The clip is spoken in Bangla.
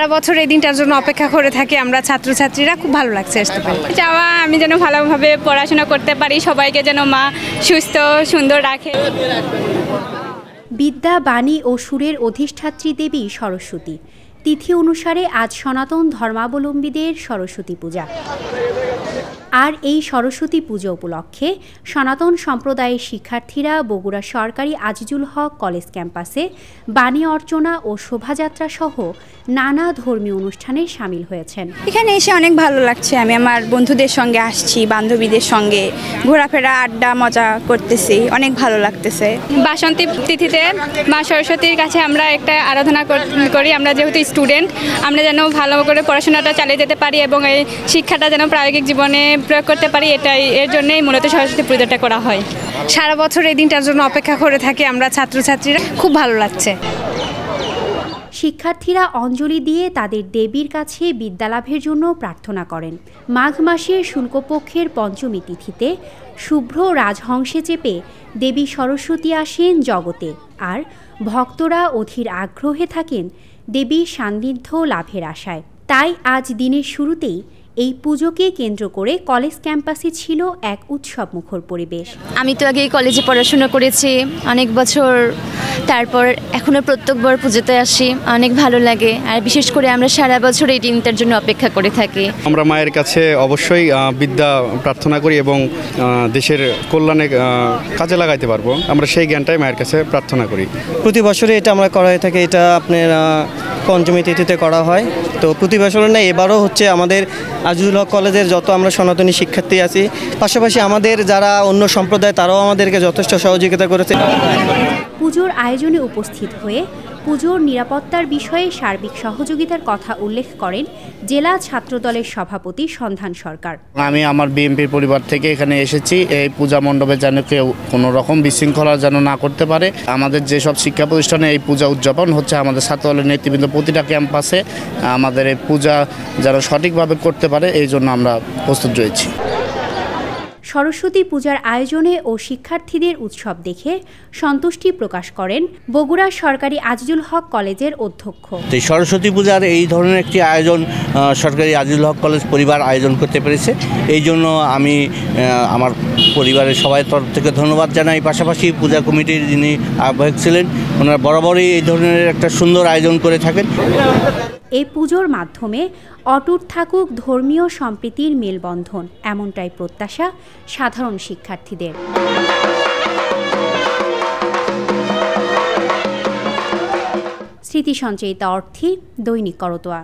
সারা বছর এই দিনটার জন্য অপেক্ষা করে থাকি আমরা ছাত্রছাত্রীরা। খুব ভালো লাগছে আসতে পেরে। চাওয়া আমি যেন ভালোভাবে পড়াশোনা করতে পারি, সবাইকে যেন মা সুস্থ সুন্দর রাখে। বিদ্যা, বাণী ও সুরের অধিষ্ঠাত্রী দেবী সরস্বতী। তিথি অনুসারে আজ সনাতন ধর্মাবলম্বীদের সরস্বতী পূজা। আর এই সরস্বতী পুজো উপলক্ষে সনাতন সম্প্রদায়ের শিক্ষার্থীরা বগুড়া সরকারি আজিজুল হক কলেজ ক্যাম্পাসে বাণী অর্চনা ও শোভাযাত্রা সহ নানা ধর্মীয় অনুষ্ঠানে সামিল হয়েছেন। এখানে এসে অনেক ভালো লাগছে। আমি আমার বন্ধুদের সঙ্গে আসছি, বান্ধবীদের সঙ্গে ঘোরাফেরা, আড্ডা, মজা করতেছি, অনেক ভালো লাগতেছে। বাসন্তী তিথিতে মা সরস্বতীর কাছে আমরা একটা আরাধনা করি। আমরা যেহেতু স্টুডেন্ট, আমরা যেন ভালো করে পড়াশোনাটা চালিয়ে যেতে পারি এবং এই শিক্ষাটা যেন প্রায়োগিক জীবনে প্রয়োগ করতে পারি, এর জন্যই মূলত সরস্বতী পূজাটা করা হয়। সারা বছর এই দিনটার জন্য অপেক্ষা করে থাকি আমরা ছাত্রছাত্রীরা। খুব ভালো লাগছে। শিক্ষার্থীরা অঞ্জলি দিয়ে তাদের দেবীর কাছে বিদ্যালাভের জন্য প্রার্থনা করেন। মাঘ মাসের শুল্কপক্ষের পঞ্চমী তিথিতে শুভ্র রাজহংসে চেপে দেবী সরস্বতী আসেন জগতে, আর ভক্তরা অধীর আগ্রহে থাকেন দেবীর সান্নিধ্য লাভের আশায়। তাই আজ দিনের শুরুতেই এই পুজোকে কেন্দ্র করে কলেজ ক্যাম্পাসে ছিল এক উৎসবমুখর পরিবেশ। আমি তো আগে কলেজে পড়াশোনা করেছি অনেক বছর, তারপর এখনও প্রত্যেকবার পুজোতে আসি, অনেক ভালো লাগে। আর বিশেষ করে আমরা সারা বছর এই দিনটার জন্য অপেক্ষা করে থাকি। আমরা মায়ের কাছে অবশ্যই বিদ্যা প্রার্থনা করি এবং দেশের কল্যাণে কাজে লাগাইতে পারবো, আমরা সেই জ্ঞানটাই মায়ের কাছে প্রার্থনা করি। প্রতি বছরে এটা আমরা করা হয়ে থাকে। এটা আপনার পঞ্চমী তিথিতে করা হয়। তো প্রতি বছরে না, এবারও হচ্ছে আমাদের আজিজুল হক কলেজের যত আমরা সনাতনী শিক্ষার্থী আছি, পাশাপাশি আমাদের যারা অন্য সম্প্রদায় তারাও আমাদেরকে যথেষ্ট সহযোগিতা করেছে। পুজোর আয়োজনে উপস্থিত হয়ে পুজোর নিরাপত্তার বিষয়ে সার্বিক সহযোগিতার কথা উল্লেখ করেন জেলা ছাত্রদলের সভাপতি সন্ধান সরকার। আমি আমার বিএমপির পরিবার থেকে এখানে এসেছি এই পূজা মণ্ডপে যেন কেউ কোনো রকম বিশৃঙ্খলা যেন না করতে পারে। আমাদের যেসব শিক্ষা প্রতিষ্ঠানে এই পূজা উদযাপন হচ্ছে, আমাদের ছাত্রদলের নেতৃবৃন্দ প্রতিটা ক্যাম্পাসে আমাদের এই পূজা যেন সঠিকভাবে করতে পারে, এই জন্য আমরা প্রস্তুত রয়েছি। সরস্বতী পূজার আয়োজনে ও শিক্ষার্থীদের উৎসব দেখে সন্তুষ্টি প্রকাশ করেন বগুড়া সরকারি আজিজুল হক কলেজের অধ্যক্ষ। সরস্বতী পূজার এই ধরনের একটি আয়োজন সরকারি আজিজুল হক কলেজ পরিবার আয়োজন করতে পেরেছে, এই জন্য আমি আমার পরিবারের সবাই তরফ থেকে ধন্যবাদ জানাই। পাশাপাশি পূজা কমিটির যিনি আহ্বায়ক ছিলেন, ওনারা বরাবরই এই ধরনের একটা সুন্দর আয়োজন করে থাকেন। এই পুজোর মাধ্যমে অটুট থাকুক ধর্মীয় সম্প্রীতির মেলবন্ধন, এমনটাই প্রত্যাশা সাধারণ শিক্ষার্থীদের। স্মৃতি সঞ্চয়িতা অর্থী, দৈনিক করতোয়া।